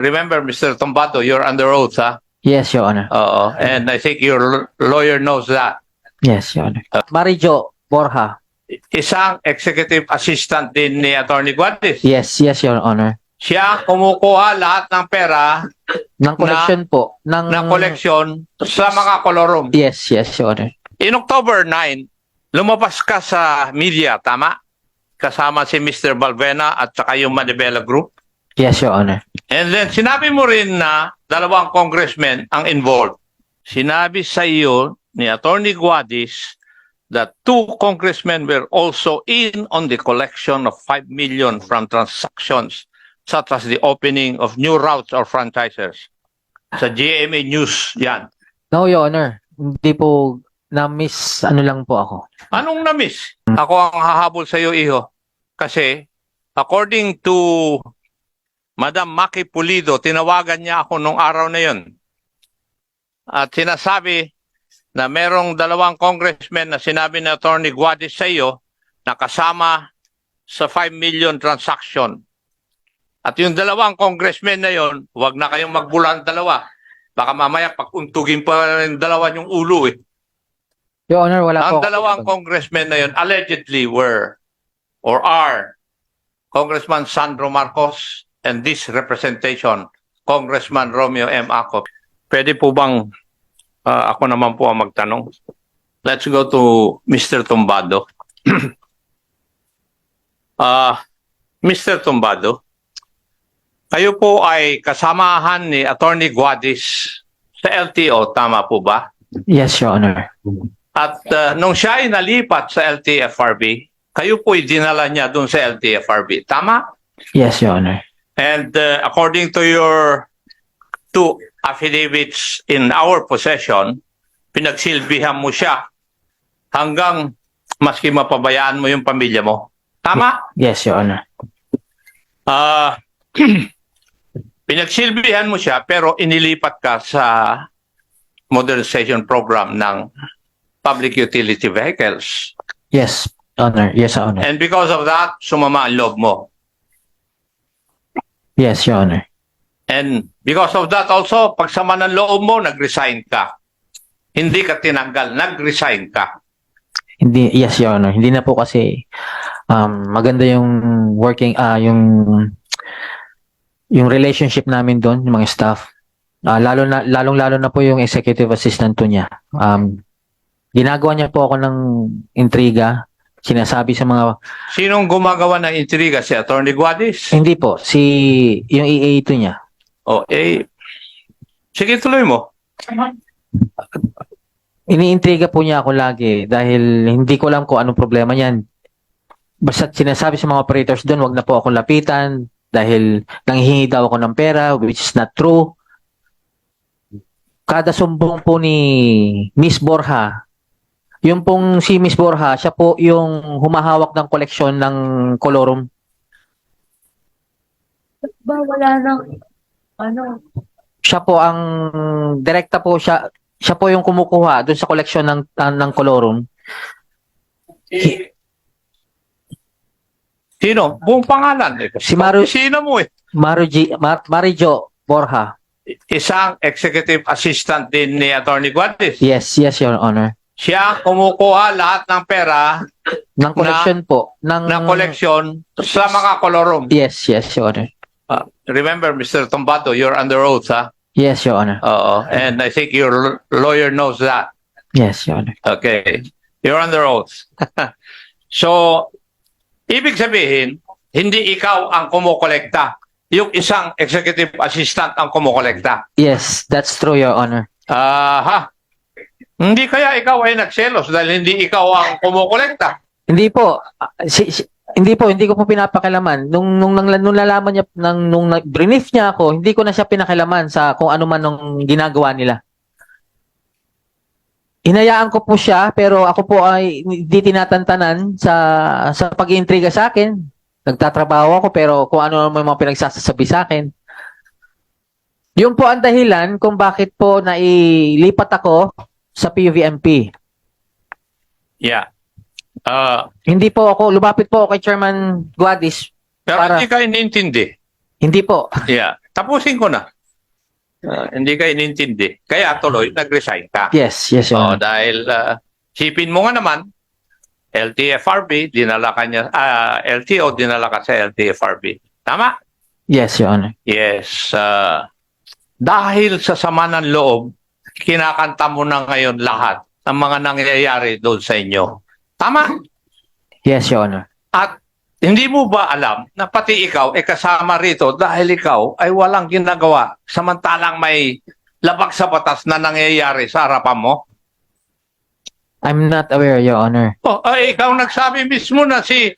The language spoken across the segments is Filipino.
Remember, Mr. Tombado, you're under oath, ha? Yes, Your Honor. Oo. And I think your lawyer knows that. Yes, Your Honor. Marijo Borja. Isang executive assistant din ni Attorney Guadis. Yes, Your Honor. Siya kumukuha lahat ng pera Ng collection po. ng koleksyon sa mga kolorum. Yes, Your Honor. In October 9, lumabas ka sa media, tama? Kasama si Mr. Balvena at saka yung Manibela Group. Yes, Your Honor. And then sinabi mo rin na dalawang congressmen ang involved. Sinabi sa iyo ni Attorney Guadis that 2 congressmen were also in on the collection of 5 million from transactions such as the opening of new routes or franchises. Sa GMA News yan. No, Your Honor. Hindi po na-miss lang po ako. Anong na-miss? Ako ang hahabol sa iyo, iho. Kasi according to Madam Maki Pulido, tinawagan niya ako nung araw na yon. At sinasabi na merong 2 congressmen na sinabi ni Attorney Guadis sa iyo na kasama sa 5 million transaction. At yung 2 congressmen na yon, huwag na kayong magbulan 2. Baka mamaya pag-untugin pa yung 2 yung ulo eh. Your Honor, wala Ang po. 2 congressmen na yon allegedly were or are Congressman Sandro Marcos and this representation, Congressman Romeo M. Acop. Pwede po bang ako naman po ang magtanong? Let's go to Mr. Tumbado. Mr. Tumbado, kayo po ay kasamahan ni Attorney Guadis sa LTO, tama po ba? Yes, Your Honor. At nung siya ay nalipat sa LTFRB, kayo po ay dinala niya doon sa LTFRB, tama? Yes, Your Honor. And according to your 2 affidavits in our possession, pinagsilbihan mo siya hanggang maski mapabayaan mo yung pamilya mo. Tama? Yes, Your Honor. Pinagsilbihan mo siya pero inilipat ka sa modernization program ng public utility vehicles. Yes, Honor. Yes, Your Honor. And because of that, sumama ang loob mo. Yes, Your Honor. And because of that also, pagsama ng loob mo, nag-resign ka. Hindi ka tinanggal, nag-resign ka. Hindi, yes, Your Honor. Hindi na po kasi maganda yung working, yung relationship namin doon, yung mga staff. Lalong-lalo na po yung executive assistant to niya. Ginagawa niya po ako ng intriga. Sinasabi sa mga... Sinong gumagawa ng intriga? Si Attorney Guadis? Hindi po. Yung EA to niya. O, sige, tuloy mo. Iniintriga po niya ako lagi dahil hindi ko alam kung anong problema niyan. Basta sinasabi sa mga operators doon, wag na po akong lapitan dahil nanghihingi daw ako ng pera, which is not true. Kada sumbong po ni Miss Borja, yung pong si Miss Borja, siya po yung humahawak ng koleksyon ng kolorum. Ba, wala nang, Siya po ang direkta po siya po yung kumukuha doon sa koleksyon ng kolorum. Sino? Buong pangalan. Si Maru- Sino mo eh? Marijo Borja. Isang executive assistant din ni Attorney Guadis. Yes, Your Honor. Siya kumukuha lahat ng pera Ng koleksyon po. ng koleksyon sa mga kolorum. Yes, Your Honor. Remember, Mr. Tombado, you're under oath, ha? Yes, Your Honor. Oo. And I think your lawyer knows that. Yes, Your Honor. Okay. You're under oath. So, ibig sabihin, hindi ikaw ang kumukolekta. Yung isang executive assistant ang kumukolekta. Yes, that's true, Your Honor. Hindi kaya ikaw ay nagselos dahil hindi ikaw ang kumukolekta. Hindi po. Hindi ko po pinapakilaman. Nung nalaman niya, nung brief niya ako, hindi ko na siya pinakilaman sa kung ano man ang ginagawa nila. Hinayaan ko po siya, pero ako po ay hindi tinatantanan sa pag-iintriga sa akin. Nagtatrabaho ako, pero kung ano may mga pinagsasabi sa akin. Yun po ang dahilan kung bakit po nailipat ako sa PUVMP. Yeah. Hindi po ako, lumapit po ako kay Chairman Guadis. Pero Para- hindi ka inintindi. Hindi po. Yeah. Tapusin ko na. Hindi ka inintindi. Kaya tuloy, nag-resign ka. Yes, Your Honor. Dahil sipin mo nga naman, LTFRB, dinala ka niya, LTO, dinala ka sa LTFRB. Tama? Yes, Your Honor. Yes. Dahil sa sama ng loob, kinakanta mo na ngayon lahat ng mga nangyayari doon sa inyo. Tama? Yes, Your Honor. At hindi mo ba alam na pati ikaw ay kasama rito dahil ikaw ay walang ginagawa samantalang may labag sa batas na nangyayari sa harapan mo? I'm not aware, Your Honor. Ikaw nagsabi mismo na si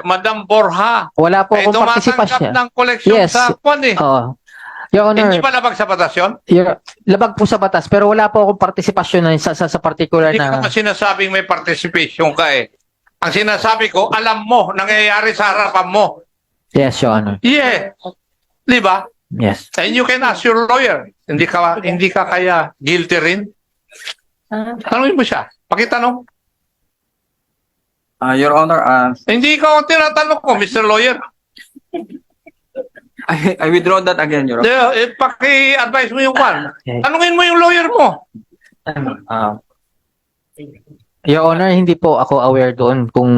Madam Borja Wala po ay akong tumatanggap participation. ng koleksyon Yes. sa kwan eh. Oo. Your Honor, Hindi ba labag sa batas yun? labag po sa batas, pero wala po akong participation na sa particular Hindi ko na... naman sinasabing may participation ka eh. Ang sinasabi ko, alam mo, nangyayari sa harapan mo. Yes, Your Honor. Yeah. Di ba? Yes. And you can ask your lawyer. Hindi ka kaya guilty rin? Tanungin mo siya. Pakitanong. Your Honor, Hindi ko ang tinatanong ko, Mr. Lawyer. I withdraw that again, Your Honor. Paki-advise mo yung kwan. Okay. Tanungin mo yung lawyer mo. Your Honor, hindi po ako aware doon kung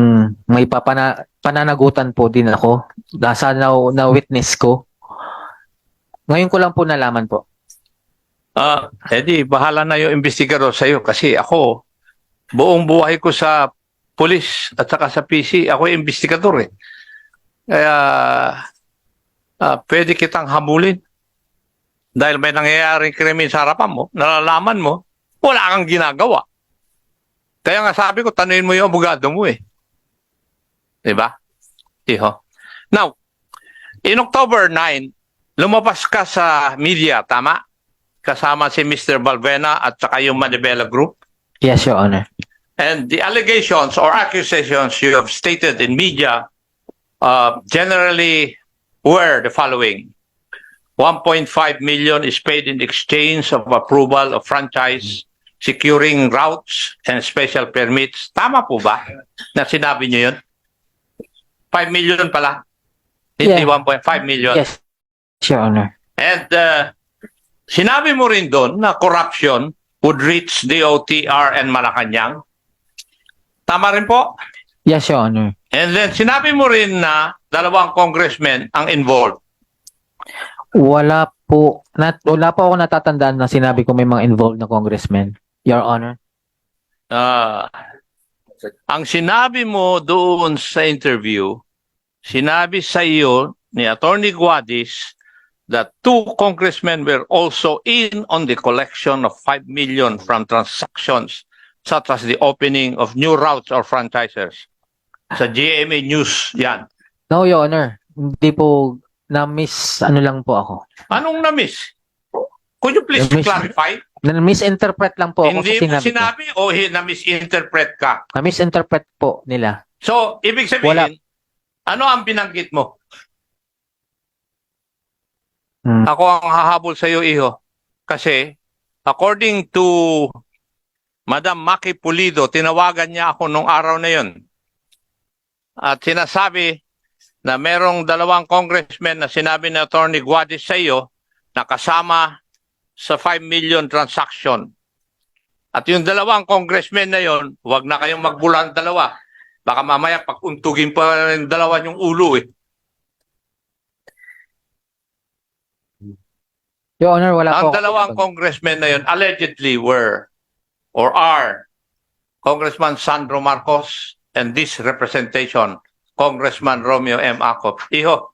may pananagutan po din ako. Nasa na-witness ko. Ngayon ko lang po nalaman po. Di, bahala na yung investigador sa'yo kasi ako, buong buhay ko sa pulis at saka sa PC, ako yung investigador eh. Kaya, pwede kitang hamulin. Dahil may nangyayaring krimen sa harapan mo, nalalaman mo, wala kang ginagawa. Kaya nga sabi ko, tanuin mo yung abogado mo eh. Diba? Iho. Now, in October 9, lumabas ka sa media, tama? Kasama si Mr. Balbena at saka yung Manibela Group. Yes, Your Honor. And the allegations or accusations you have stated in media generally were the following. 1.5 million is paid in exchange of approval of franchise, securing routes and special permits. Tama po ba na sinabi niyo yun? 5 million pala. Hindi Yeah. 1.5 million. Yes, Your Honor. And sinabi mo rin doon na corruption would reach DOTR and Malacanang. Tama rin po? Yes, Your Honor. And then sinabi mo rin na dalawang congressmen ang involved. Wala po ako natatandaan na sinabi ko may mga involved na congressmen, Your Honor. Ang sinabi mo doon sa interview, sinabi sa iyo ni Attorney Guadis that 2 congressmen were also in on the collection of 5 million from transactions such as the opening of new routes or franchisers. Sa GMA News yan. No, Your Honor. Hindi po na-miss lang po ako. Anong na-miss? Could you please Na-miss- clarify? Na-misinterpret lang po ako Hindi sa mo sinabi ko. sinabi o na-misinterpret ka? Na-misinterpret po nila. So, ibig sabihin, ano ang binanggit mo? Ako ang hahabol sa iyo, iho. Kasi, according to Madam Maki Pulido, tinawagan niya ako nung araw na yun. At sinasabi na merong 2 congressmen na sinabi ni Attorney Guadis sa iyo na kasama sa 5 million transaction. At yung 2 congressmen na yon, wag na kayong magbulan 2. Baka mamaya pag-untugin pa yung 2 yung ulo eh. Your Honor, wala po Ang 2 congressmen na yon allegedly were or are Congressman Sandro Marcos and this representation, Congressman Romeo M. Acop. Iho,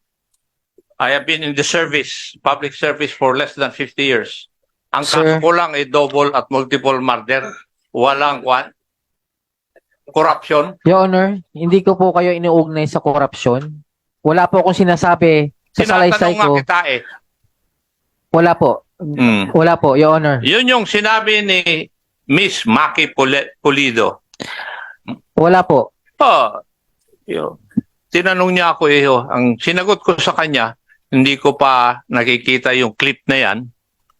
I have been in the service, public service for less than 50 years. Ang Sir. kaso ko lang ay double at multiple murder. Walang corruption. Your Honor, hindi ko po kayo inuugnay sa korupsyon. Wala po akong sinasabi sa salaysay Tinatanong nga ko. kita eh. Wala po. Mm. Wala po, Your Honor. Yun yung sinabi ni Miss Maki Pulido. Wala po. Tinanong niya ako ang sinagot ko sa kanya, hindi ko pa nakikita yung clip na yan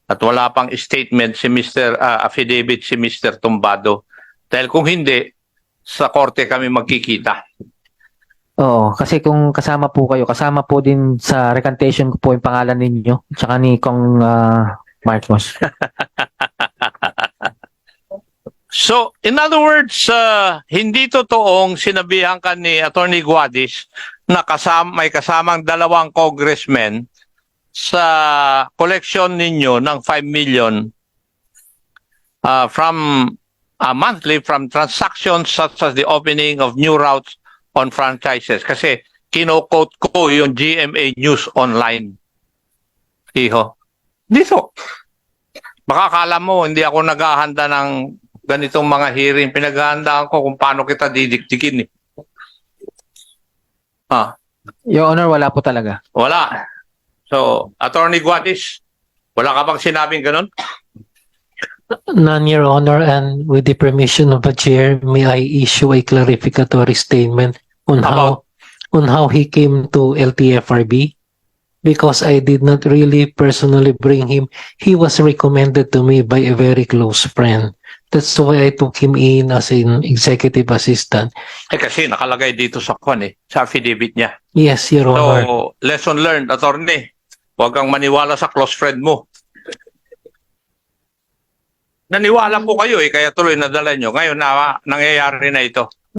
at wala pang statement si Mr. Affidavit si Mr. Tumbado. Dahil kung hindi, sa korte kami magkikita. Oo, kasi kung kasama po kayo, kasama po din sa recantation ko po yung pangalan ninyo, tsaka ni Kong Marcos. So, in other words, hindi totoong sinabihan ka ni Attorney Guadis na may kasamang dalawang congressmen sa collection ninyo ng 5 million from monthly from transactions such as the opening of new routes on franchises. Kasi kino-quote ko yung GMA News Online. Iho. Dito. Baka akala mo hindi ako naghahanda ng ganitong mga hearing. Pinaghahandaan ko kung paano kita didikdikin. Your Honor, wala po talaga. Wala. So, Attorney Guadis, wala ka bang sinabing ganun? None, Your Honor, and with the permission of the chair, may I issue a clarificatory statement on how he came to LTFRB? Because I did not really personally bring him. He was recommended to me by a very close friend. That's why I took him in as an executive assistant. Kasi nakalagay dito sa sa affidavit niya. Yes, Your Honor. So, lesson learned, Attorney. Huwag kang maniwala sa close friend mo. Naniwala po kayo kaya tuloy nadala nyo. Ngayon na nangyayari na ito.